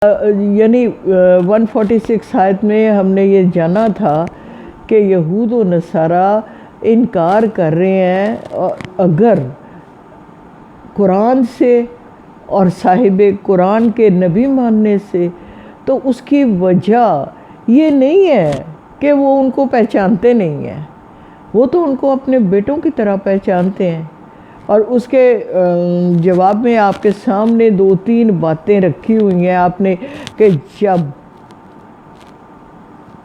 یعنی 146 آیت میں ہم نے یہ جانا تھا کہ یہود و نصارہ انکار کر رہے ہیں اگر قرآن سے اور صاحب قرآن کے نبی ماننے سے، تو اس کی وجہ یہ نہیں ہے کہ وہ ان کو پہچانتے نہیں ہیں، وہ تو ان کو اپنے بیٹوں کی طرح پہچانتے ہیں۔ اور اس کے جواب میں آپ کے سامنے 2-3 باتیں رکھی ہوئی ہیں آپ نے، کہ جب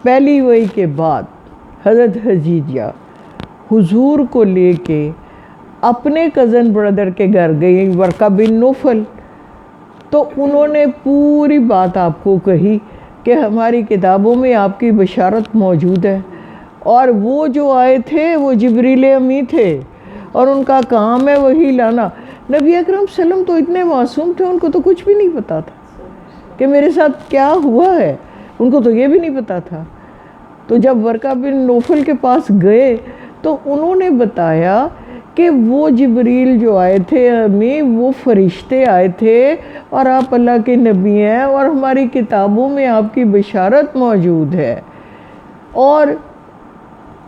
پہلی وحی کے بعد حضرت حجیجہ حضور کو لے کے اپنے کزن بردر کے گھر گئی، ورقہ بن نوفل، تو انہوں نے پوری بات آپ کو کہی کہ ہماری کتابوں میں آپ کی بشارت موجود ہے، اور وہ جو آئے تھے وہ جبریل امی تھے، اور ان کا کام ہے وہی لانا۔ نبی اکرم صلی اللہ علیہ وسلم تو اتنے معصوم تھے، ان کو تو کچھ بھی نہیں پتا تھا کہ میرے ساتھ کیا ہوا ہے، ان کو تو یہ بھی نہیں پتا تھا۔ تو جب ورقہ بن نوفل کے پاس گئے تو انہوں نے بتایا کہ وہ جبریل جو آئے تھے امی، وہ فرشتے آئے تھے، اور آپ اللہ کے نبی ہیں، اور ہماری کتابوں میں آپ کی بشارت موجود ہے، اور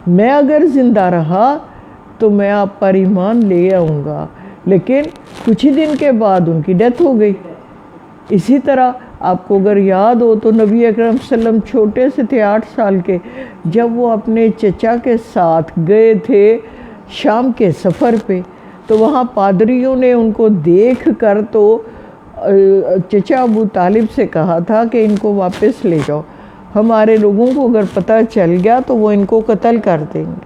میں اگر زندہ رہا تو میں آپ پر ایمان لے آؤں گا۔ لیکن کچھ ہی دن کے بعد ان کی ڈیتھ ہو گئی۔ اسی طرح آپ کو اگر یاد ہو تو نبی اکرم صلی اللہ علیہ وسلم چھوٹے سے تھے، 8 سال کے، جب وہ اپنے چچا کے ساتھ گئے تھے شام کے سفر پہ، تو وہاں پادریوں نے ان کو دیکھ کر تو چچا ابو طالب سے کہا تھا کہ ان کو واپس لے جاؤ، ہمارے لوگوں کو اگر پتہ چل گیا تو وہ ان کو قتل کر دیں گے،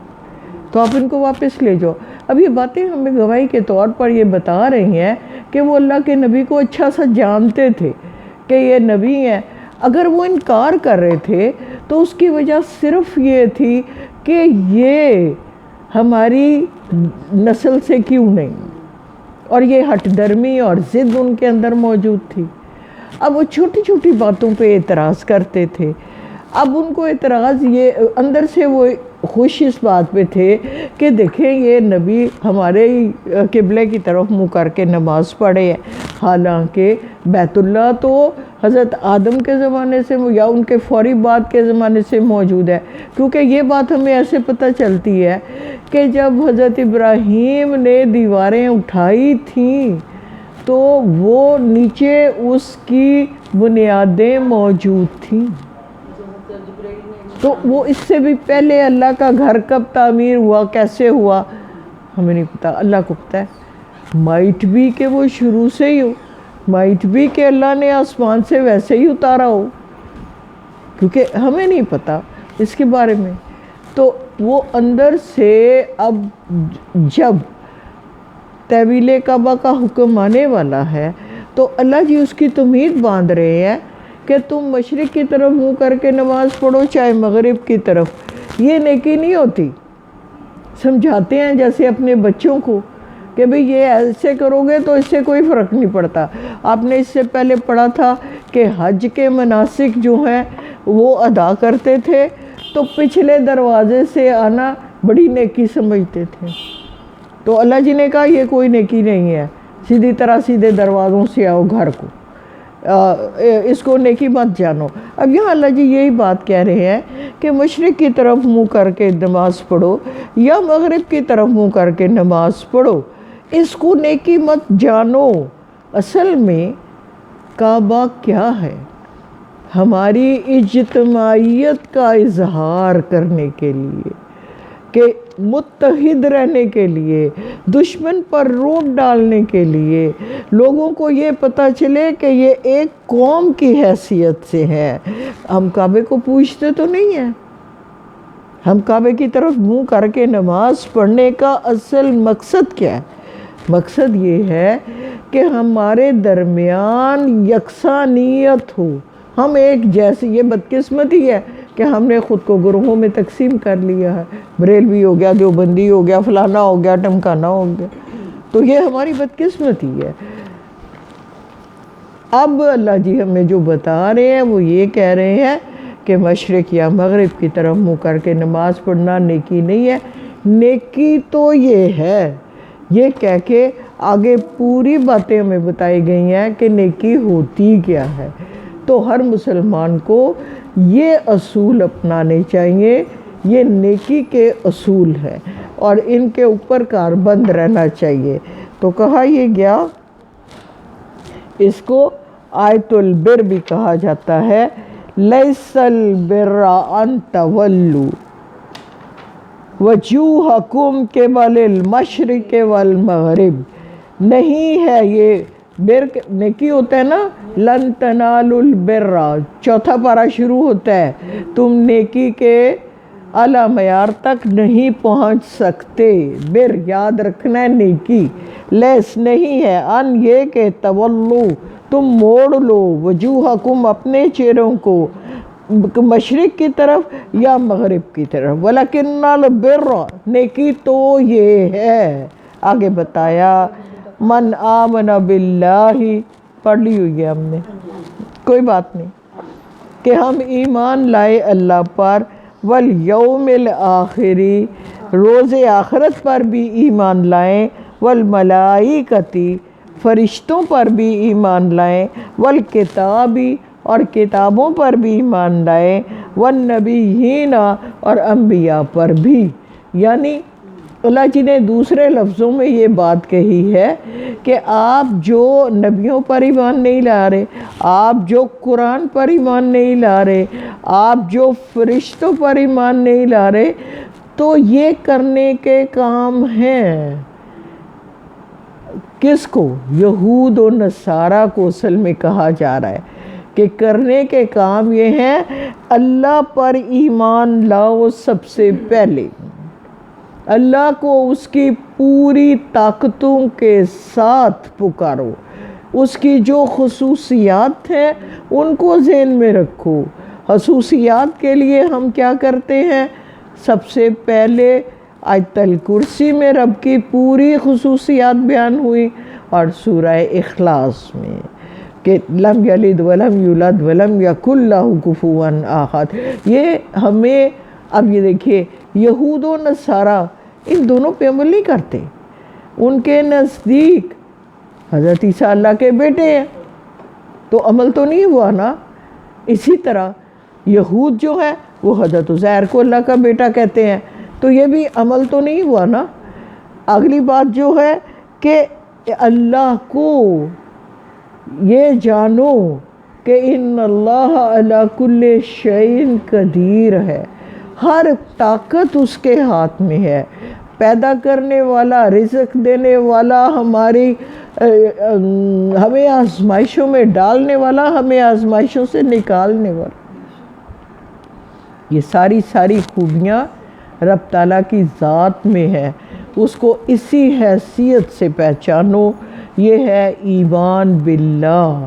تو آپ ان کو واپس لے جاؤ۔ اب یہ باتیں ہمیں گواہی کے طور پر یہ بتا رہی ہیں کہ وہ اللہ کے نبی کو اچھا سا جانتے تھے کہ یہ نبی ہیں۔ اگر وہ انکار کر رہے تھے تو اس کی وجہ صرف یہ تھی کہ یہ ہماری نسل سے کیوں نہیں، اور یہ ہٹ درمی اور ضد ان کے اندر موجود تھی۔ اب وہ چھوٹی چھوٹی باتوں پہ اعتراض کرتے تھے۔ اب ان کو اعتراض یہ اندر سے وہ خوش اس بات پہ تھے کہ دیکھیں یہ نبی ہمارے قبلے کی طرف منہ کر کے نماز پڑھے ہیں، حالانکہ بیت اللہ تو حضرت آدم کے زمانے سے یا ان کے فوری بعد کے زمانے سے موجود ہے، کیونکہ یہ بات ہمیں ایسے پتہ چلتی ہے کہ جب حضرت ابراہیم نے دیواریں اٹھائی تھیں تو وہ نیچے اس کی بنیادیں موجود تھیں، تو وہ اس سے بھی پہلے اللہ کا گھر کب تعمیر ہوا، کیسے ہوا، ہمیں نہیں پتا، اللہ کو پتا ہے۔ مائٹ بھی کہ وہ شروع سے ہی ہو، مائٹ بھی کہ اللہ نے آسمان سے ویسے ہی اتارا ہو، کیونکہ ہمیں نہیں پتا اس کے بارے میں۔ تو وہ اندر سے اب جب تحویل کعبہ کا حکم آنے والا ہے تو اللہ جی اس کی تمہید باندھ رہے ہیں کہ تم مشرق کی طرف منہ کر کے نماز پڑھو چاہے مغرب کی طرف، یہ نیکی نہیں ہوتی۔ سمجھاتے ہیں جیسے اپنے بچوں کو کہ بھئی یہ ایسے کرو گے تو اس سے کوئی فرق نہیں پڑتا۔ آپ نے اس سے پہلے پڑھا تھا کہ حج کے مناسک جو ہیں وہ ادا کرتے تھے تو پچھلے دروازے سے آنا بڑی نیکی سمجھتے تھے، تو اللہ جی نے کہا یہ کوئی نیکی نہیں ہے، سیدھی طرح سیدھے دروازوں سے آؤ گھر کو، اس کو نیکی مت جانو۔ اب یہاں اللہ جی یہی بات کہہ رہے ہیں کہ مشرق کی طرف منہ کر کے نماز پڑھو یا مغرب کی طرف منہ کر کے نماز پڑھو، اس کو نیکی مت جانو۔ اصل میں کعبہ کیا ہے؟ ہماری اجتماعیت کا اظہار کرنے کے لیے، کہ متحد رہنے کے لیے، دشمن پر روک ڈالنے کے لیے، لوگوں کو یہ پتہ چلے کہ یہ ایک قوم کی حیثیت سے ہے۔ ہم کعبے کو پوجتے تو نہیں ہیں، ہم کعبے کی طرف منہ کر کے نماز پڑھنے کا اصل مقصد کیا ہے؟ مقصد یہ ہے کہ ہمارے درمیان یکسانیت ہو، ہم ایک جیسے۔ یہ بدقسمتی ہے کہ ہم نے خود کو گروہوں میں تقسیم کر لیا ہے، بریلوی ہو گیا، دیوبندی ہو گیا، فلانا ہو گیا، ٹمکانا ہو گیا، تو یہ ہماری بدقسمتی ہے۔ اب اللہ جی ہمیں جو بتا رہے ہیں وہ یہ کہہ رہے ہیں کہ مشرق یا مغرب کی طرف منہ کر کے نماز پڑھنا نیکی نہیں ہے۔ نیکی تو یہ ہے، یہ کہہ کے آگے پوری باتیں ہمیں بتائی گئی ہیں کہ نیکی ہوتی کیا ہے۔ تو تو ہر مسلمان کو یہ اصول اپنانے چاہیے، یہ نیکی کے اصول ہیں اور ان کے اوپر کاربند رہنا چاہیے۔ تو کہا یہ گیا، اس کو آیت البر بھی کہا جاتا ہے۔ لیس البر ان تولوا وجوہکم قبل المشرق والمغرب، نہیں ہے یہ بر، نیکی ہوتا ہے نا، لن تنالوا البر، چوتھا پارہ شروع ہوتا ہے، تم نیکی کے اعلیٰ معیار تک نہیں پہنچ سکتے۔ بر یاد رکھنا ہے، نیکی لیس نہیں ہے، ان یہ کہ تولو تم موڑ لو، وجوہکم اپنے چہروں کو، مشرق کی طرف یا مغرب کی طرف، ولیکن البر نیکی تو یہ ہے، آگے بتایا، من آمن باللہ، پڑھ لی ہوئی ہے ہم نے، کوئی بات نہیں، کہ ہم ایمان لائے اللہ پر، والیوم الآخری، روز آخرت پر بھی ایمان لائیں، والملائکتی، فرشتوں پر بھی ایمان لائیں، والکتابی، اور کتابوں پر بھی ایمان لائیں، والنبیین، اور انبیاء پر بھی۔ یعنی اللہ جی نے دوسرے لفظوں میں یہ بات کہی ہے کہ آپ جو نبیوں پر ایمان نہیں لا رہے، آپ جو قرآن پر ایمان نہیں لا رہے، آپ جو فرشتوں پر ایمان نہیں لا رہے، تو یہ کرنے کے کام ہیں کس کو؟ یہود و نصارہ کو اصل میں کہا جا رہا ہے کہ کرنے کے کام یہ ہیں، اللہ پر ایمان لاؤ سب سے پہلے، اللہ کو اس کی پوری طاقتوں کے ساتھ پکارو، اس کی جو خصوصیات ہیں ان کو ذہن میں رکھو۔ خصوصیات کے لیے ہم کیا کرتے ہیں؟ سب سے پہلے آیت الکرسی میں رب کی پوری خصوصیات بیان ہوئی، اور سورہ اخلاص میں کہ لم یلد ولم یولد ولم یکن لہ کفوا احد۔ یہ ہمیں، اب یہ دیکھیے، یہود و نصارہ ان دونوں پہ عمل نہیں کرتے، ان کے نزدیک حضرت عیسیٰ اللہ کے بیٹے ہیں، تو عمل تو نہیں ہوا نا۔ اسی طرح یہود جو ہے وہ حضرت عزیر کو اللہ کا بیٹا کہتے ہیں، تو یہ بھی عمل تو نہیں ہوا نا۔ اگلی بات جو ہے کہ اللہ کو یہ جانو کہ ان اللہ علی کل شیء قدیر ہے، ہر طاقت اس کے ہاتھ میں ہے، پیدا کرنے والا، رزق دینے والا، ہمیں آزمائشوں میں ڈالنے والا، ہمیں آزمائشوں سے نکالنے والا۔ یہ ساری خوبیاں رب تعالیٰ کی ذات میں ہے، اس کو اسی حیثیت سے پہچانو۔ یہ ہے ایمان باللہ،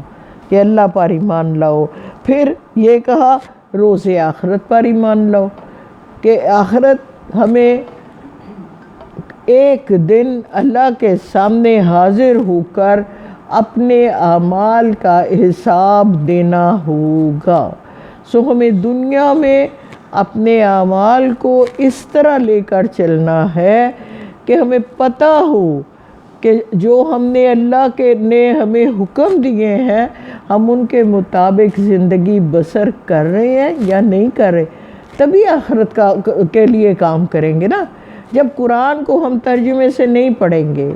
کہ اللہ پر ایمان لاؤ۔ پھر یہ کہا روز آخرت پر ایمان لاؤ، کہ آخرت ہمیں ایک دن اللہ کے سامنے حاضر ہو کر اپنے اعمال کا حساب دینا ہوگا۔ سو ہمیں دنیا میں اپنے اعمال کو اس طرح لے کر چلنا ہے کہ ہمیں پتہ ہو کہ جو ہم نے اللہ نے ہمیں حکم دیے ہیں، ہم ان کے مطابق زندگی بسر کر رہے ہیں یا نہیں کر رہے، تبھی آخرت کے لیے کام کریں گے نا۔ جب قرآن کو ہم ترجمے سے نہیں پڑھیں گے،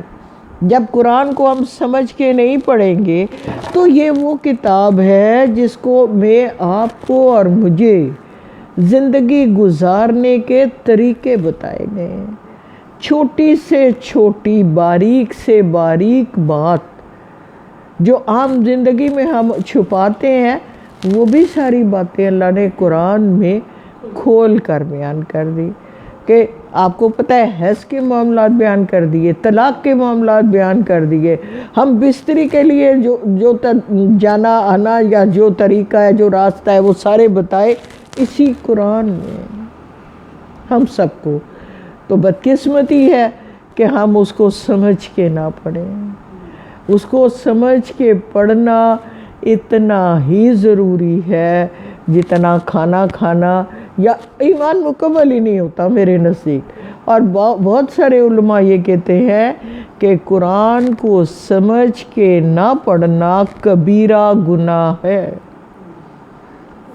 جب قرآن کو ہم سمجھ کے نہیں پڑھیں گے، تو یہ وہ کتاب ہے جس کو میں آپ کو اور مجھے زندگی گزارنے کے طریقے بتائے گئے ہیں۔ چھوٹی سے چھوٹی، باریک سے باریک بات جو عام زندگی میں ہم چھپاتے ہیں، وہ بھی ساری باتیں اللہ نے قرآن میں کھول کر بیان کر دی۔ کہ آپ کو پتہ ہے حیض کے معاملات بیان کر دیے، طلاق کے معاملات بیان کر دیے، ہم بستری کے لیے جو جانا آنا یا جو طریقہ ہے، جو راستہ ہے، وہ سارے بتائے اسی قرآن میں ہم سب کو۔ تو بدقسمتی ہے کہ ہم اس کو سمجھ کے نہ پڑھیں۔ اس کو سمجھ کے پڑھنا اتنا ہی ضروری ہے جتنا کھانا کھانا، یا ایمان مکمل ہی نہیں ہوتا میرے نزدیک۔ اور بہت سارے علماء یہ کہتے ہیں کہ قرآن کو سمجھ کے نہ پڑھنا کبیرہ گناہ ہے۔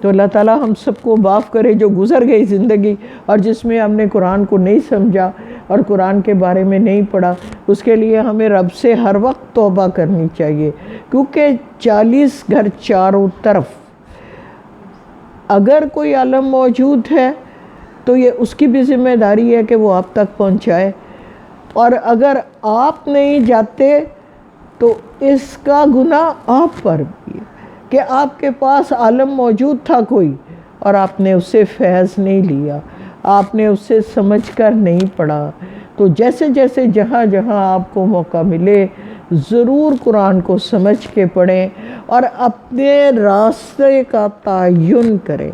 تو اللہ تعالیٰ ہم سب کو معاف کرے جو گزر گئی زندگی اور جس میں ہم نے قرآن کو نہیں سمجھا اور قرآن کے بارے میں نہیں پڑھا، اس کے لیے ہمیں رب سے ہر وقت توبہ کرنی چاہیے، کیونکہ 40 گھر چاروں طرف اگر کوئی عالم موجود ہے تو یہ اس کی بھی ذمہ داری ہے کہ وہ آپ تک پہنچائے، اور اگر آپ نہیں جاتے تو اس کا گناہ آپ پر بھی ہے کہ آپ کے پاس عالم موجود تھا کوئی اور آپ نے اس سے فیض نہیں لیا، آپ نے اس سے سمجھ کر نہیں پڑھا۔ تو جیسے جیسے جہاں جہاں آپ کو موقع ملے ضرور قرآن کو سمجھ کے پڑھیں اور اپنے راستے کا تعین کریں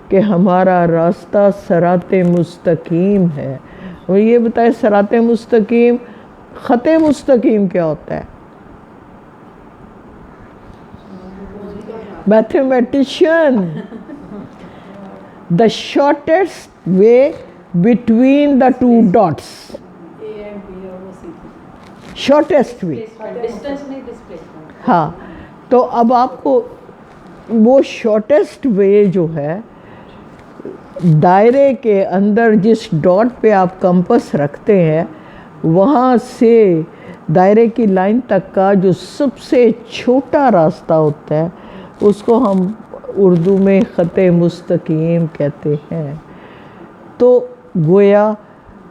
کہ ہمارا راستہ صراط مستقیم ہے۔ اور یہ بتائیں صراط مستقیم، خط مستقیم کیا ہوتا ہے؟ Mathematician, the shortest way between the two dots، shortest way، ہاں۔ تو اب آپ کو وہ شارٹیسٹ وے جو ہے دائرے کے اندر جس ڈاٹ پہ آپ کمپس رکھتے ہیں وہاں سے دائرے کی لائن تک کا جو سب سے چھوٹا راستہ ہوتا ہے اس کو ہم اردو میں خط مستقیم کہتے ہیں۔ تو گویا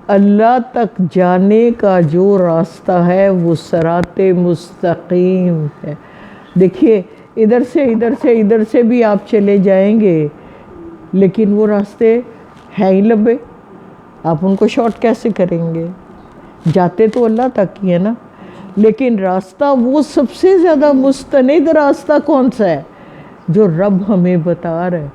اللہ تک جانے کا جو راستہ ہے وہ صراط مستقیم ہے۔ دیکھیے ادھر سے بھی آپ چلے جائیں گے لیکن وہ راستے ہیں ہی لمبے، آپ ان کو شارٹ کیسے کریں گے؟ جاتے تو اللہ تک ہی ہے نا، لیکن راستہ وہ سب سے زیادہ مستند راستہ کون سا ہے؟ جو رب ہمیں بتا رہا ہے،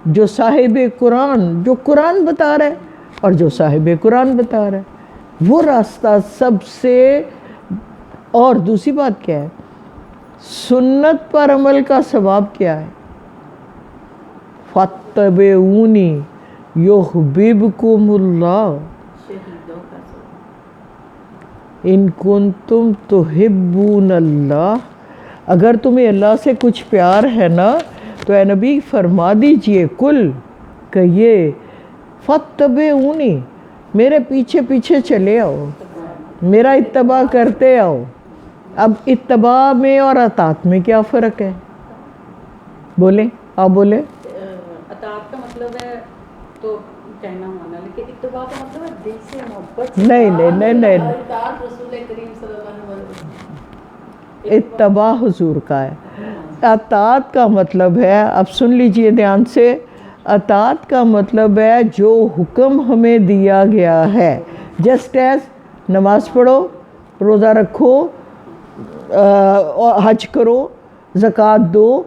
جو صاحب قرآن، جو قرآن بتا رہا ہے اور جو صاحب قرآن بتا رہا ہے، وہ راستہ سب سے۔ اور دوسری بات کیا ہے؟ سنت پر عمل کا ثواب کیا ہے؟ فاتبعونی یحببکم اللہ ان کنتم تحبون اللہ۔ اگر تمہیں اللہ سے کچھ پیار ہے نا تو اے نبی فرما دیجئے، کل کہیے فاتبعونی، میرے پیچھے پیچھے چلے آؤ، میرا اتباع کرتے آؤ۔ اب اتباع میں اور اطاعت میں کیا فرق ہے؟ بولیں، آپ بولیں۔ اطاعت کا مطلب ہے تو کہنا مانا، لیکن اتباع کا مطلب ہے دل سے محبت۔ نہیں، اطاعت رسول کریم صلی اللہ علیہ وسلم، اتباع حضور کا ہے۔ اطاعت کا مطلب ہے، اب سن لیجئے دھیان سے، اطاعت کا مطلب ہے جو حکم ہمیں دیا گیا ہے، جسٹ ایز نماز پڑھو، روزہ رکھو، حج کرو، زکوٰۃ دو،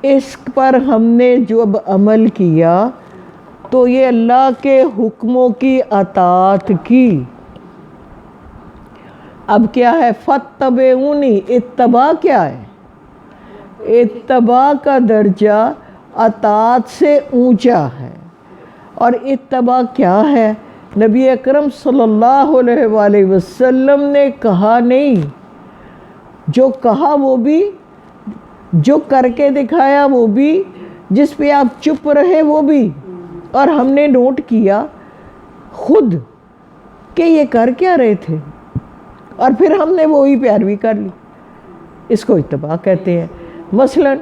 اس پر ہم نے جب عمل کیا تو یہ اللہ کے حکموں کی اطاعت کی۔ اب کیا ہے؟ فاتبعونی، اتباع کیا ہے؟ اتباع کا درجہ اطاعت سے اونچا ہے۔ اور اتباع کیا ہے؟ نبی اکرم صلی اللہ علیہ وآلہ وسلم نے کہا نہیں، جو کہا وہ بھی، جو کر کے دکھایا وہ بھی، جس پہ آپ چپ رہے وہ بھی، اور ہم نے نوٹ کیا خود کہ یہ کر کیا رہے تھے اور پھر ہم نے وہی پیروی کر لی، اس کو اتباع کہتے ہیں۔ مثلا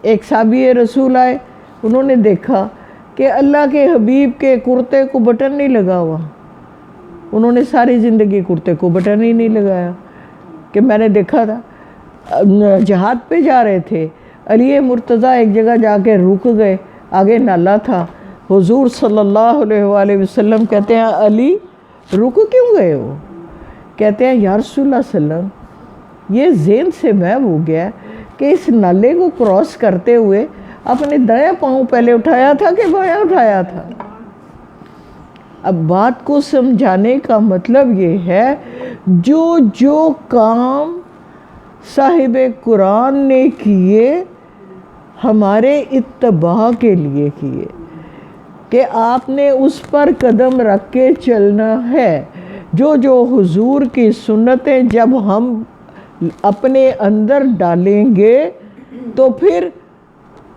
ایک صحابی رسول آئے، انہوں نے دیکھا کہ اللہ کے حبیب کے کرتے کو بٹن نہیں لگا ہوا، انہوں نے ساری زندگی کرتے کو بٹن ہی نہیں لگایا۔ کہ میں نے دیکھا تھا جہاد پہ جا رہے تھے، علی مرتضیٰ ایک جگہ جا کے رک گئے، آگے نالا تھا، حضور صلی اللہ علیہ وآلہ وسلم کہتے ہیں علی رک کیوں گئے ہو؟ کہتے ہیں یا رسول اللہ صلی اللہ علیہ وسلم یہ ذہن سے محو ہو گیا کہ اس نالے کو کراس کرتے ہوئے اپنے دائیں پاؤں پہلے اٹھایا تھا کہ بایاں اٹھایا تھا۔ اب بات کو سمجھانے کا مطلب یہ ہے جو کام صاحب قرآن نے کیے ہمارے اتباع کے لیے کیے، کہ آپ نے اس پر قدم رکھ کے چلنا ہے۔ جو حضور کی سنتیں جب ہم اپنے اندر ڈالیں گے تو پھر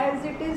as it is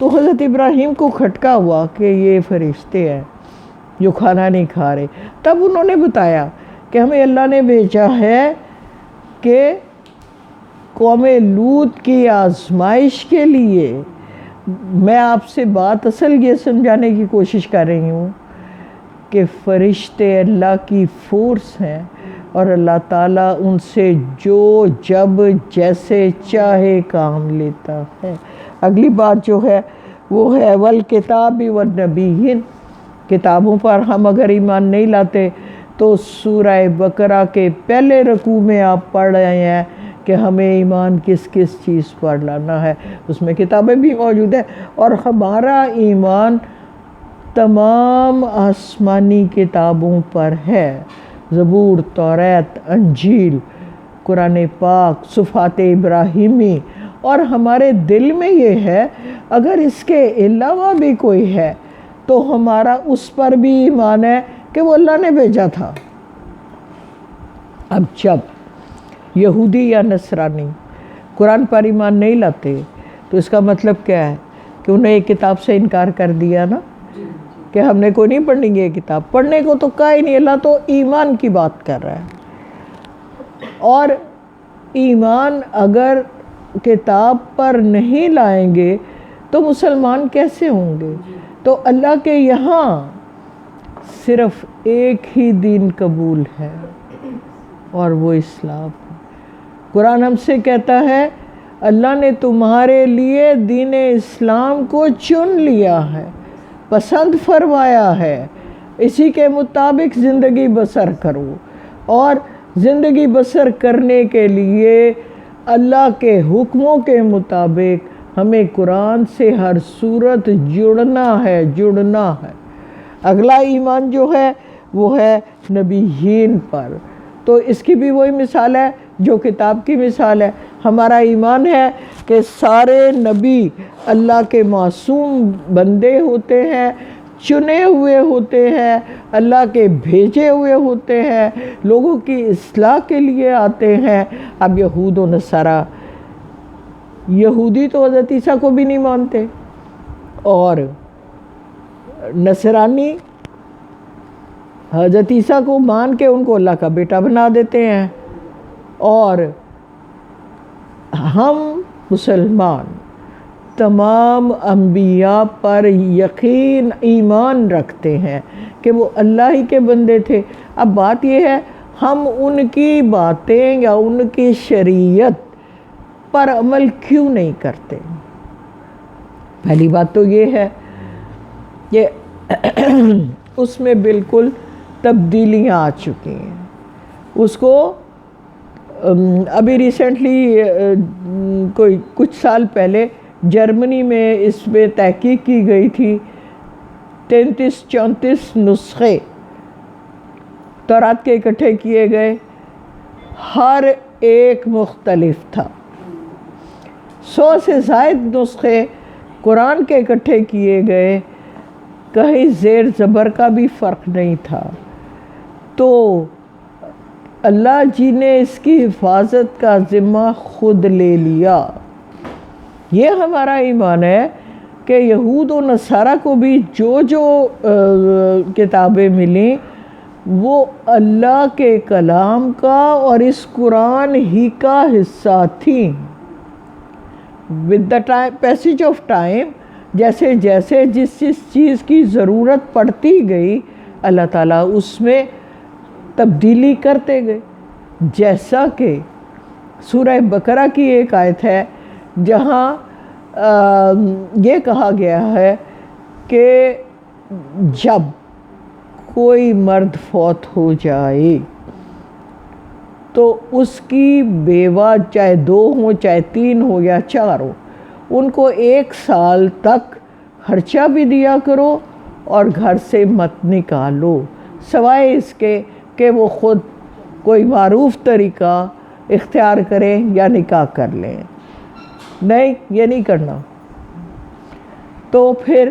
تو حضرت ابراہیم کو کھٹکا ہوا کہ یہ فرشتے ہیں جو کھانا نہیں کھا رہے. تب انہوں نے بتایا کہ ہمیں اللہ نے بھیجا ہے کہ قوم لوط کی آزمائش کے لیے. میں آپ سے بات اصل یہ سمجھانے کی کوشش کر رہی ہوں کہ فرشتے اللہ کی فورس ہیں اور اللہ تعالیٰ ان سے جو جب جیسے چاہے کام لیتا ہے. اگلی بات جو ہے وہ ہے والکتاب والنبیین. کتابوں پر ہم اگر ایمان نہیں لاتے تو سورہ بقرہ کے پہلے رکوع میں آپ پڑھ رہے ہیں کہ ہمیں ایمان کس کس چیز پر لانا ہے. اس میں کتابیں بھی موجود ہیں اور ہمارا ایمان تمام آسمانی کتابوں پر ہے. زبور، توریت، انجیل، قرآن پاک، صفات ابراہیمی. اور ہمارے دل میں یہ ہے اگر اس کے علاوہ بھی کوئی ہے تو ہمارا اس پر بھی ایمان ہے کہ وہ اللہ نے بھیجا تھا. اب جب یہودی یا نصرانی قرآن پر ایمان نہیں لاتے تو اس کا مطلب کیا ہے کہ انہیں ایک کتاب سے انکار کر دیا نا کہ ہم نے کوئی نہیں پڑھنی یہ کتاب. پڑھنے کو تو کہا ہی نہیں. اللہ تو ایمان کی بات کر رہا ہے. اور ایمان اگر کتاب پر نہیں لائیں گے تو مسلمان کیسے ہوں گے؟ تو اللہ کے یہاں صرف ایک ہی دین قبول ہے اور وہ اسلام ہے. قرآن ہم سے کہتا ہے اللہ نے تمہارے لیے دین اسلام کو چن لیا ہے، پسند فرمایا ہے، اسی کے مطابق زندگی بسر کرو. اور زندگی بسر کرنے کے لیے اللہ کے حکموں کے مطابق ہمیں قرآن سے ہر صورت جڑنا ہے. اگلا ایمان جو ہے وہ ہے نبیین پر. تو اس کی بھی وہی مثال ہے جو کتاب کی مثال ہے. ہمارا ایمان ہے کہ سارے نبی اللہ کے معصوم بندے ہوتے ہیں، چنے ہوئے ہوتے ہیں، اللہ کے بھیجے ہوئے ہوتے ہیں، لوگوں کی اصلاح کے لیے آتے ہیں. اب یہود و نصارہ، یہودی تو حضرت عیسیٰ کو بھی نہیں مانتے اور نصرانی حضرت عیسیٰ کو مان کے ان کو اللہ کا بیٹا بنا دیتے ہیں. اور ہم مسلمان تمام انبیاء پر یقین ایمان رکھتے ہیں کہ وہ اللہ ہی کے بندے تھے. اب بات یہ ہے ہم ان کی باتیں یا ان کی شریعت پر عمل کیوں نہیں کرتے؟ پہلی بات تو یہ ہے کہ اس میں بالکل تبدیلیاں آ چکی ہیں. اس کو ابھی ریسنٹلی کوئی کچھ سال پہلے جرمنی میں اس پہ تحقیق کی گئی تھی. 33-34 نسخے تورات کے اکٹھے کیے گئے، ہر ایک مختلف تھا. 100 سے زائد نسخے قرآن کے اکٹھے کیے گئے، کہیں زیر زبر کا بھی فرق نہیں تھا. تو اللہ جی نے اس کی حفاظت کا ذمہ خود لے لیا. یہ ہمارا ایمان ہے کہ یہود و نصارہ کو بھی جو کتابیں ملیں وہ اللہ کے کلام کا اور اس قرآن ہی کا حصہ تھیں. With the passage of time جیسے جیسے جس چیز کی ضرورت پڑتی گئی اللہ تعالیٰ اس میں تبدیلی کرتے گئے. جیسا کہ سورہ بقرہ کی ایک آیت ہے جہاں یہ کہا گیا ہے کہ جب کوئی مرد فوت ہو جائے تو اس کی بیوہ چاہے 2 ہوں چاہے 3 ہو یا 4 ہو، ان کو 1 سال تک خرچہ بھی دیا کرو اور گھر سے مت نکالو، سوائے اس کے کہ وہ خود کوئی معروف طریقہ اختیار کریں یا نکاح کر لیں. نہیں، یہ نہیں کرنا. تو پھر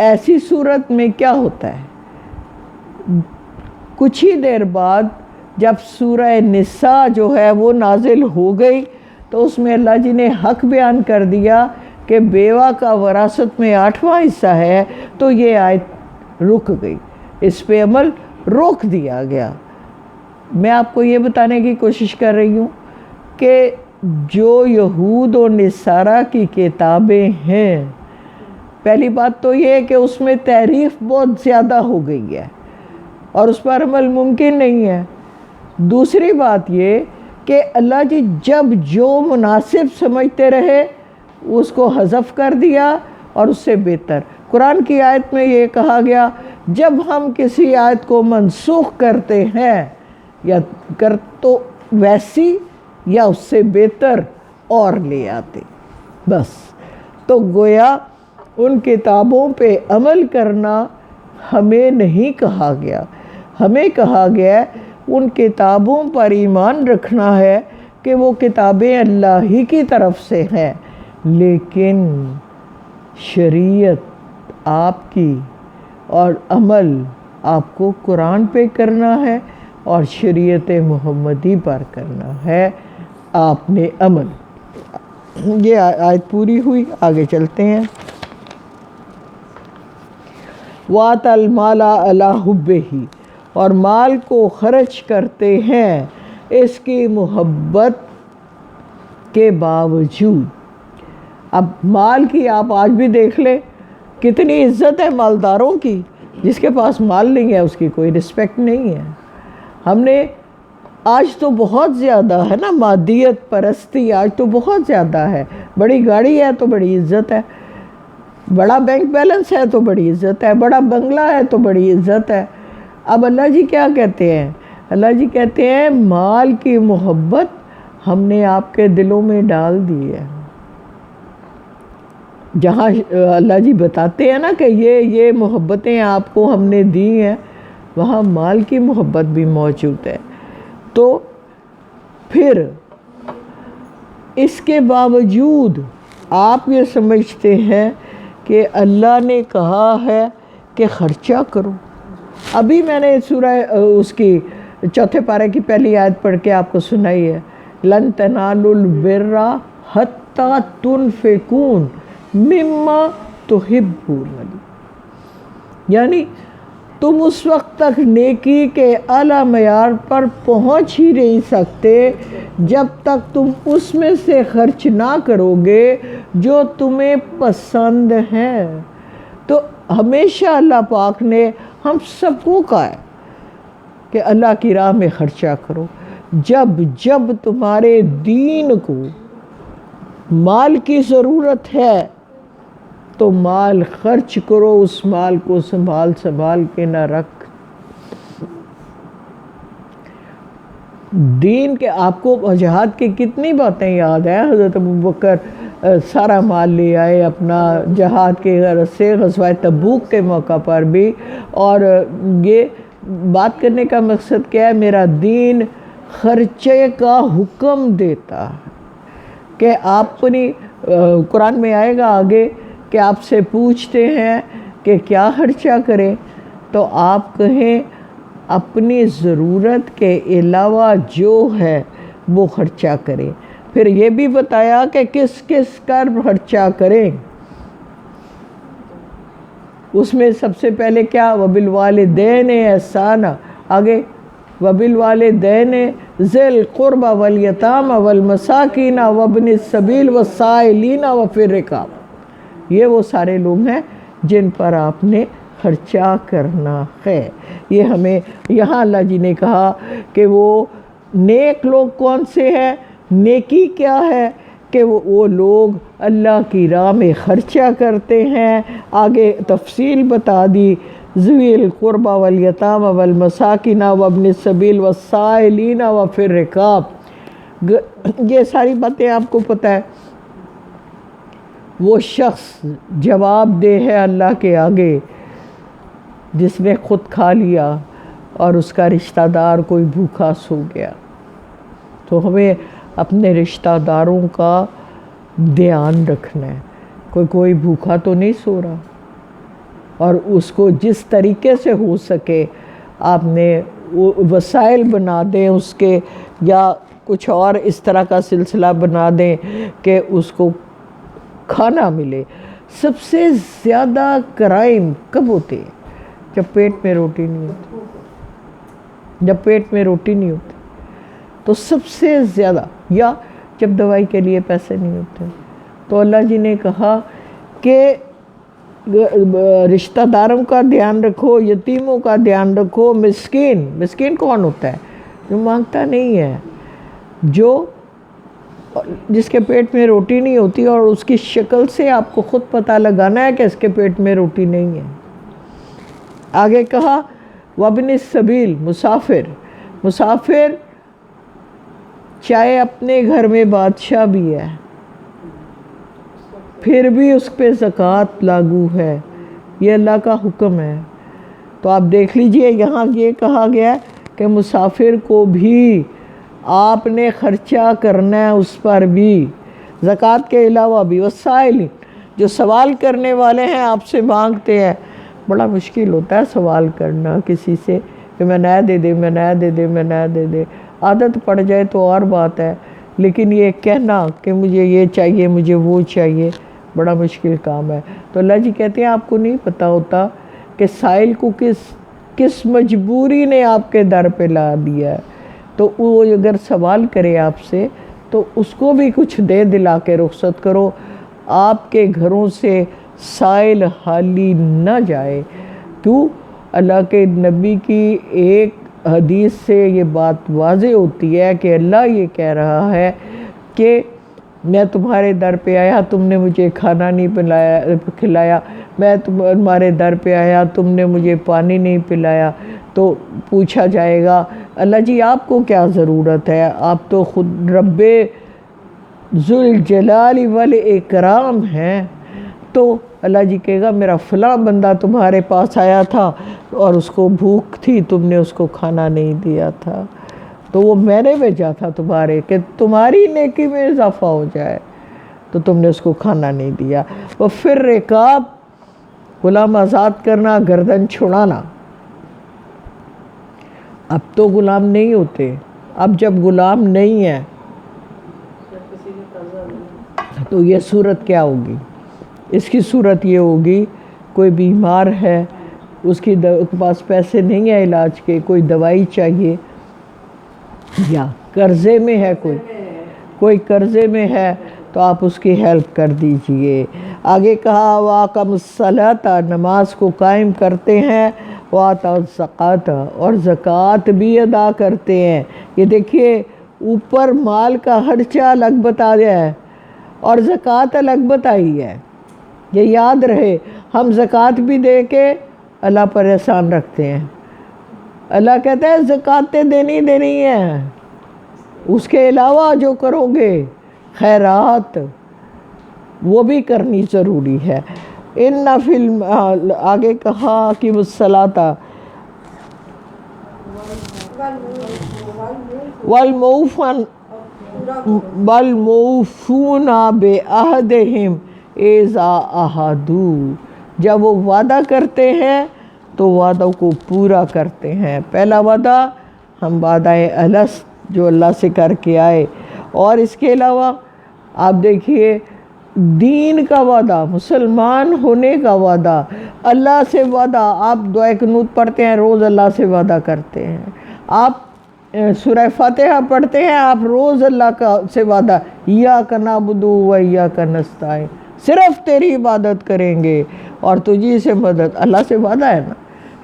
ایسی صورت میں کیا ہوتا ہے؟ کچھ ہی دیر بعد جب سورہ نساء جو ہے وہ نازل ہو گئی تو اس میں اللہ جی نے حق بیان کر دیا کہ بیوہ کا وراثت میں 8واں حصہ ہے، تو یہ آیت رک گئی، اس پہ عمل روک دیا گیا۔ میں آپ کو یہ بتانے کی کوشش کر رہی ہوں کہ جو یہود و نصارہ کی کتابیں ہیں، پہلی بات تو یہ کہ اس میں تحریف بہت زیادہ ہو گئی ہے اور اس پر عمل ممکن نہیں ہے۔ دوسری بات یہ کہ اللہ جی جب جو مناسب سمجھتے رہے اس کو حذف کر دیا، اور اس سے بہتر قرآن کی آیت میں یہ کہا گیا جب ہم کسی آیت کو منسوخ کرتے ہیں یا تو ویسی یا اس سے بہتر اور لے آتے، بس۔ تو گویا ان کتابوں پہ عمل کرنا ہمیں نہیں کہا گیا، ہمیں کہا گیا ان کتابوں پر ایمان رکھنا ہے کہ وہ کتابیں اللہ ہی کی طرف سے ہیں، لیکن شریعت آپ کی اور عمل آپ کو قرآن پہ کرنا ہے اور شریعت محمدی پر کرنا ہے۔ آپ نے عمل، یہ آیت پوری ہوئی، آگے چلتے ہیں۔ وَآتَى الْمَالَ عَلَىٰ حُبِّهِ، اور مال کو خرچ کرتے ہیں اس کی محبت کے باوجود۔ اب مال کی آپ آج بھی دیکھ لیں کتنی عزت ہے مالداروں کی، جس کے پاس مال نہیں ہے اس کی کوئی رسپیکٹ نہیں ہے۔ ہم نے آج تو بہت زیادہ ہے نا مادیت پرستی، آج تو بہت زیادہ ہے، بڑی گاڑی ہے تو بڑی عزت ہے، بڑا بینک بیلنس ہے تو بڑی عزت ہے، بڑا بنگلہ ہے تو بڑی عزت ہے۔ اب اللہ جی کیا کہتے ہیں؟ اللہ جی کہتے ہیں مال کی محبت ہم نے آپ کے دلوں میں ڈال دی ہے۔ جہاں اللہ جی بتاتے ہیں نا کہ یہ محبتیں آپ کو ہم نے دی ہیں، وہاں مال کی محبت بھی موجود ہے۔ تو پھر اس کے باوجود آپ یہ سمجھتے ہیں کہ اللہ نے کہا ہے کہ خرچہ کرو۔ ابھی میں نے سورہ اس کی 4 پارے کی پہلی آیت پڑھ کے آپ کو سنائی ہے، لَن تَنَالُوا الْبِرَّ حَتَّى تُنْفِقُوا مِمَّا تُحِبُّونَ، یعنی تم اس وقت تک نیکی کے اعلیٰ معیار پر پہنچ ہی نہیں سکتے جب تک تم اس میں سے خرچ نہ کرو گے جو تمہیں پسند ہے۔ تو ہمیشہ اللہ پاک نے ہم سب کو کہا ہے کہ اللہ کی راہ میں خرچہ کرو۔ جب تمہارے دین کو مال کی ضرورت ہے تو مال خرچ کرو، اس مال کو سنبھال کے نہ رکھ۔ دین کے آپ کو جہاد کی کتنی باتیں یاد ہیں۔ حضرت ابوبکر سارا مال لے آئے اپنا جہاد کے غرض سے، غزوہ تبوک کے موقع پر بھی، اور یہ بات کرنے کا مقصد کیا ہے؟ میرا دین خرچے کا حکم دیتا ہے کہ آپ اپنی قرآن میں آئے گا آگے کہ آپ سے پوچھتے ہیں کہ کیا خرچہ کریں، تو آپ کہیں اپنی ضرورت کے علاوہ جو ہے وہ خرچہ کریں۔ پھر یہ بھی بتایا کہ کس کس کا خرچہ کریں۔ اس میں سب سے پہلے کیا؟ وَبِالْوَالِدَيْنِ احسانا، آگے وَبِالْوَالِدَيْنِ ذِي الْقُرْبَى وَالْيَتَامَى وَالْمَسَاكِينَ وَابْنِ السَّبِيلِ وَالسَّائِلِينَ وَفِي الرِّقَابِ، یہ وہ سارے لوگ ہیں جن پر آپ نے خرچہ کرنا ہے۔ یہ ہمیں یہاں اللہ جی نے کہا کہ وہ نیک لوگ کون سے ہیں، نیکی کیا ہے کہ وہ لوگ اللہ کی راہ میں خرچہ کرتے ہیں۔ آگے تفصیل بتا دی، ذوی القربى والیتامى والمساکین وابن السبیل والسائلین وفی الرقاب، یہ ساری باتیں آپ کو پتہ ہے۔ وہ شخص جواب دہ ہے اللہ کے آگے جس نے خود کھا لیا اور اس کا رشتہ دار کوئی بھوکا سو گیا۔ تو ہمیں اپنے رشتہ داروں کا دھیان رکھنا ہے، کوئی بھوکا تو نہیں سو رہا، اور اس کو جس طریقے سے ہو سکے آپ نے وسائل بنا دیں اس کے، یا کچھ اور اس طرح کا سلسلہ بنا دیں کہ اس کو کھانا ملے۔ سب سے زیادہ کرائم کب ہوتے ہیں؟ جب پیٹ میں روٹی نہیں ہوتی، جب پیٹ میں روٹی نہیں ہوتی تو سب سے زیادہ، یا جب دوائی کے لیے پیسے نہیں ہوتے۔ تو اللہ جی نے کہا کہ رشتہ داروں کا دھیان رکھو، یتیموں کا دھیان رکھو، مسکین کون ہوتا ہے؟ جو مانگتا نہیں ہے، جس کے پیٹ میں روٹی نہیں ہوتی، اور اس کی شکل سے آپ کو خود پتہ لگانا ہے کہ اس کے پیٹ میں روٹی نہیں ہے۔ آگے کہا وابن السبیل، مسافر چاہے اپنے گھر میں بادشاہ بھی ہے پھر بھی اس پہ زکوٰۃ لاگو ہے، یہ اللہ کا حکم ہے۔ تو آپ دیکھ لیجئے یہاں یہ کہا گیا کہ مسافر کو بھی آپ نے خرچہ کرنا ہے، اس پر بھی زکوٰۃ کے علاوہ بھی۔ وسائل، جو سوال کرنے والے ہیں آپ سے مانگتے ہیں، بڑا مشکل ہوتا ہے سوال کرنا کسی سے کہ میں نیا دے دے، میں نیا دے دے، میں نیا دے دے۔ عادت پڑ جائے تو اور بات ہے، لیکن یہ کہنا کہ مجھے یہ چاہیے، مجھے وہ چاہیے، بڑا مشکل کام ہے۔ تو اللہ جی کہتے ہیں آپ کو نہیں پتہ ہوتا کہ سائل کو کس مجبوری نے آپ کے در پہ لا دیا ہے، تو وہ اگر سوال کرے آپ سے تو اس کو بھی کچھ دے دلا کے رخصت کرو۔ آپ کے گھروں سے سائل خالی نہ جائے۔ کیوں؟ اللہ کے نبی کی ایک حدیث سے یہ بات واضح ہوتی ہے کہ اللہ یہ کہہ رہا ہے کہ میں تمہارے در پہ آیا، تم نے مجھے کھانا نہیں کھلایا، میں تمہارے در پہ آیا، تم نے مجھے پانی نہیں پلایا۔ تو پوچھا جائے گا اللہ جی آپ کو کیا ضرورت ہے، آپ تو خود رب ذوالجلال والاکرام ہیں۔ تو اللہ جی کہے گا میرا فلاں بندہ تمہارے پاس آیا تھا اور اس کو بھوک تھی، تم نے اس کو کھانا نہیں دیا تھا، تو وہ میں نے بھیجا تھا تمہارے کہ تمہاری نیکی میں اضافہ ہو جائے، تو تم نے اس کو کھانا نہیں دیا۔ وہ پھر رکاب، غلام آزاد کرنا، گردن چھڑانا۔ اب تو غلام نہیں ہوتے، اب جب غلام نہیں ہے تو یہ صورت کیا ہوگی؟ اس کی صورت یہ ہوگی کوئی بیمار ہے، اس کے پاس پیسے نہیں ہیں علاج کے، کوئی دوائی چاہیے، یا قرضے میں ہے، کوئی قرضے میں ہے تو آپ اس کی ہیلپ کر دیجئے۔ آگے کہا وَأَقَامُوا الصَّلَاةَ، نماز کو قائم کرتے ہیں، وَآتَوُا الزَّکَاةَ، اور زکوٰۃ بھی ادا کرتے ہیں۔ یہ دیکھیے اوپر مال کا خرچہ الگ بتا دیا ہے اور زکوٰۃ الگ بتائی ہے۔ یہ یاد رہے، ہم زکوٰۃ بھی دے کے اللہ پر احسان رکھتے ہیں۔ اللہ کہتا ہے زکوٰۃیں دینی ہیں، اس کے علاوہ جو کرو گے خیرات وہ بھی کرنی ضروری ہے۔ آگے کہا کہ الصلاۃ والموفون بعہدہم اذا عاہدوا، جب وہ وعدہ کرتے ہیں تو وعدوں کو پورا کرتے ہیں۔ پہلا وعدہ ہم وعدہ الست جو اللہ سے کر کے آئے، اور اس کے علاوہ آپ دیکھیے دین کا وعدہ، مسلمان ہونے کا وعدہ، اللہ سے وعدہ۔ آپ دعائے قنوت پڑھتے ہیں، روز اللہ سے وعدہ کرتے ہیں۔ آپ سورہ فاتحہ پڑھتے ہیں، آپ روز اللہ سے وعدہ، ایاک نعبد و ایاک نستعین، صرف تیری عبادت کریں گے اور تجھی سے مدد۔ اللہ سے وعدہ ہے نا۔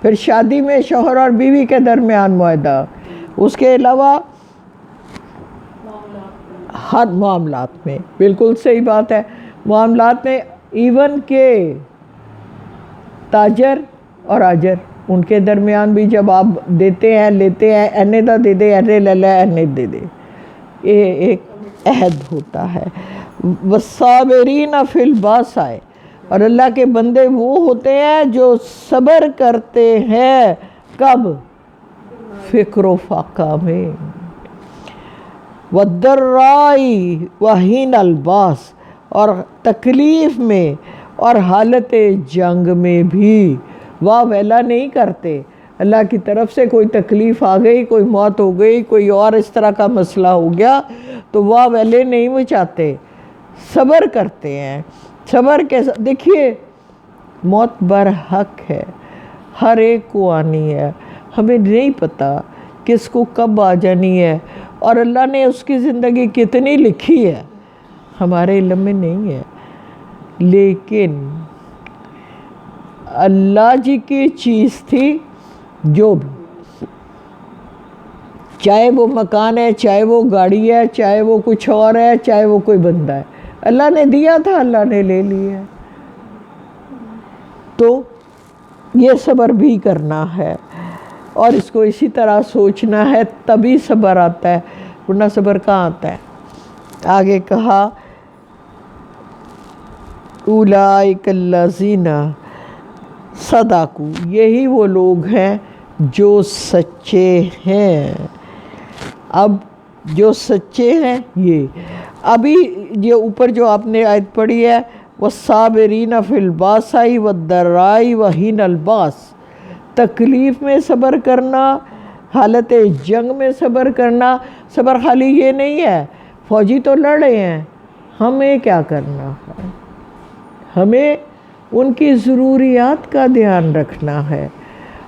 پھر شادی میں شوہر اور بیوی کے درمیان معاہدہ، اس کے علاوہ ہر معاملات میں، بالکل صحیح بات ہے، معاملات میں ایون کہ تاجر اور آجر ان کے درمیان بھی جب آپ دیتے ہیں لیتے ہیں، اینے دا دے دے، اینے لے لے، اینے دے دے، یہ ایک عہد ہوتا ہے۔ والصابرین فی الباساء، اور اللہ کے بندے وہ ہوتے ہیں جو صبر کرتے ہیں، کب؟ فقر و فاقہ میں۔ والضراء وحین الباس، اور تکلیف میں اور حالت جنگ میں بھی واہ ویلا نہیں کرتے، اللہ کی طرف سے کوئی تکلیف آ گئی، کوئی موت ہو گئی، کوئی اور اس طرح کا مسئلہ ہو گیا تو واہ ویلے نہیں مچاتے، صبر کرتے ہیں۔ صبر کے ساتھ دیکھیے موت برحق ہے، ہر ایک کو آنی ہے، ہمیں نہیں پتہ کس کو کب آ جانی ہے، اور اللہ نے اس کی زندگی کتنی لکھی ہے ہمارے علم میں نہیں ہے، لیکن اللہ جی کی چیز تھی جو بھی، چاہے وہ مکان ہے، چاہے وہ گاڑی ہے، چاہے وہ کچھ اور ہے، چاہے وہ کوئی بندہ ہے، اللہ نے دیا تھا، اللہ نے لے لیا ہے۔ تو یہ صبر بھی کرنا ہے اور اس کو اسی طرح سوچنا ہے، تبھی صبر آتا ہے، ورنہ صبر کہاں آتا ہے۔ آگے کہا اولئک الذین صدقوا، یہی وہ لوگ ہیں جو سچے ہیں۔ اب جو سچے ہیں یہ ابھی یہ اوپر جو آپ نے آیت پڑھی ہے والصابرین فی الباساء والضراء وحین الباس، تکلیف میں صبر کرنا، حالت جنگ میں صبر کرنا۔ صبر خالی یہ نہیں ہے فوجی تو لڑ رہے ہیں، ہمیں کیا کرنا ہے، ہمیں ان کی ضروریات کا دھیان رکھنا ہے۔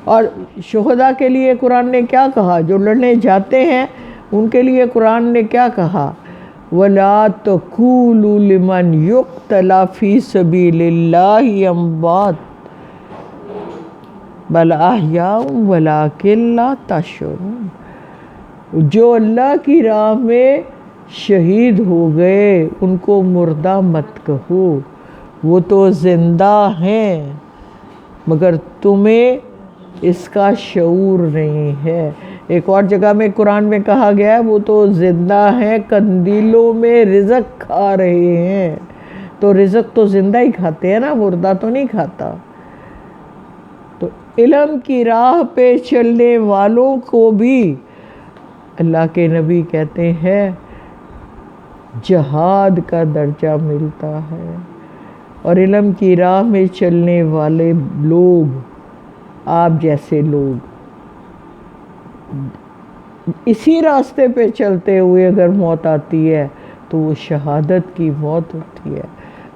اور شہداء کے لیے قرآن نے کیا کہا، جو لڑنے جاتے ہیں ان کے لیے قرآن نے کیا کہا، وَلَا تَقُولُوا لِمَنْ يُقْتَلَ فِي سَبِيلِ اللَّهِ أَمْوَاتٌ بَلْ أَحْيَاءٌ وَلَٰكِن لَا تَشْعُرُونَ، جو اللہ کی راہ میں شہید ہو گئے ان کو مردہ مت کہو، وہ تو زندہ ہیں مگر تمہیں اس کا شعور نہیں ہے۔ ایک اور جگہ میں قرآن میں کہا گیا ہے وہ تو زندہ ہیں، قندیلوں میں رزق کھا رہے ہیں۔ تو رزق تو زندہ ہی کھاتے ہیں نا، مردہ تو نہیں کھاتا۔ تو علم کی راہ پہ چلنے والوں کو بھی اللہ کے نبی کہتے ہیں جہاد کا درجہ ملتا ہے، اور علم کی راہ میں چلنے والے لوگ، آپ جیسے لوگ اسی راستے پہ چلتے ہوئے اگر موت آتی ہے تو وہ شہادت کی موت ہوتی ہے۔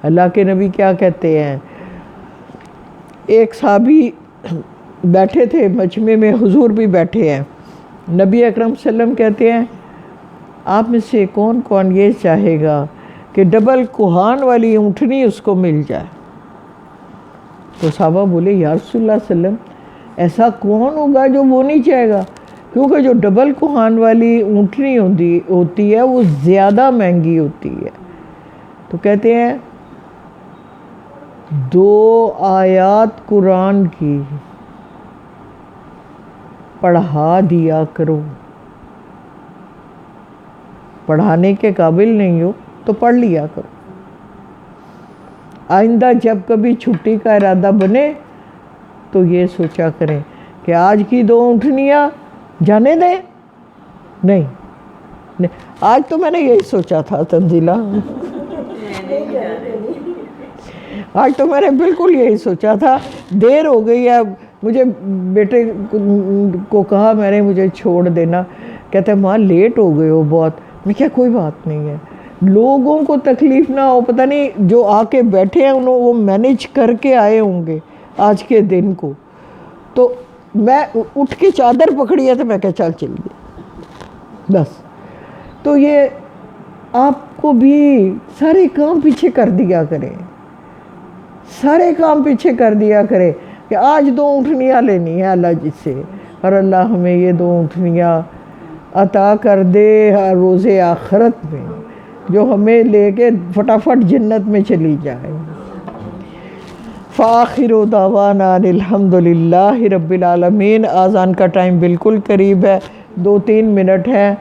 اللہ کے نبی کیا کہتے ہیں، ایک صحابی بیٹھے تھے مجمع میں، حضور بھی بیٹھے ہیں، نبی اکرم صلی اللہ علیہ وسلم کہتے ہیں آپ میں سے کون کون یہ چاہے گا کہ ڈبل کوہان والی اونٹنی اس کو مل جائے؟ تو صحابہ بولے یا رسول اللہ صلی اللہ علیہ وسلم ایسا کون ہوگا جو وہ نہیں چاہے گا، کیونکہ جو ڈبل کوہان والی اونٹنی ہوتی ہے وہ زیادہ مہنگی ہوتی ہے۔ تو کہتے ہیں 2 آیات قرآن کی پڑھا دیا کرو، پڑھانے کے قابل نہیں ہو تو پڑھ لیا کرو، آئندہ جب کبھی چھٹی کا ارادہ بنے تو یہ سوچا کریں کہ آج کی 2 اونٹنیاں جانے دیں، نہیں آج تو میں نے یہی سوچا تھا تنزیلہ، آج تو میں نے بالکل یہی سوچا تھا، دیر ہو گئی ہے، مجھے بیٹے کو کہا میں نے مجھے چھوڑ دینا، کہتے ہیں ماں لیٹ ہو گئے ہو بہت، میں کیا کوئی بات نہیں ہے، لوگوں کو تکلیف نہ ہو، پتہ نہیں جو آ کے بیٹھے ہیں انہوں وہ مینیج کر کے آئے ہوں گے آج کے دن کو۔ تو میں اٹھ کے چادر پکڑی ہے تو میں کہا چل گئی بس۔ تو یہ آپ کو بھی سارے کام پیچھے کر دیا کریں، سارے کام پیچھے کر دیا کرے کہ آج 2 اونٹنیاں لینی ہے اللہ جی سے، اور اللہ ہمیں یہ 2 اونٹنیاں عطا کر دے روز آخرت میں، جو ہمیں لے کے فٹافٹ جنت میں چلی جائے۔ فآخر دعوانا الحمد للہ رب العالمین۔ آذان کا ٹائم بالکل قریب ہے، 2-3 منٹ ہے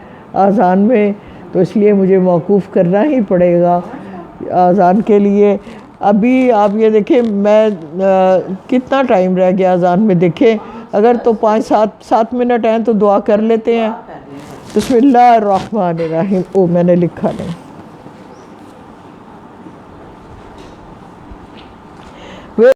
آذان میں، تو اس لیے مجھے موقوف کرنا ہی پڑے گا آذان کے لیے۔ ابھی آپ یہ دیکھیں میں کتنا ٹائم رہ گیا آذان میں، دیکھیں اگر تو 5-7 منٹ ہیں تو دعا کر لیتے ہیں۔ بسم اللہ الرحمن الرحیم۔ میں نے لکھا نہیں۔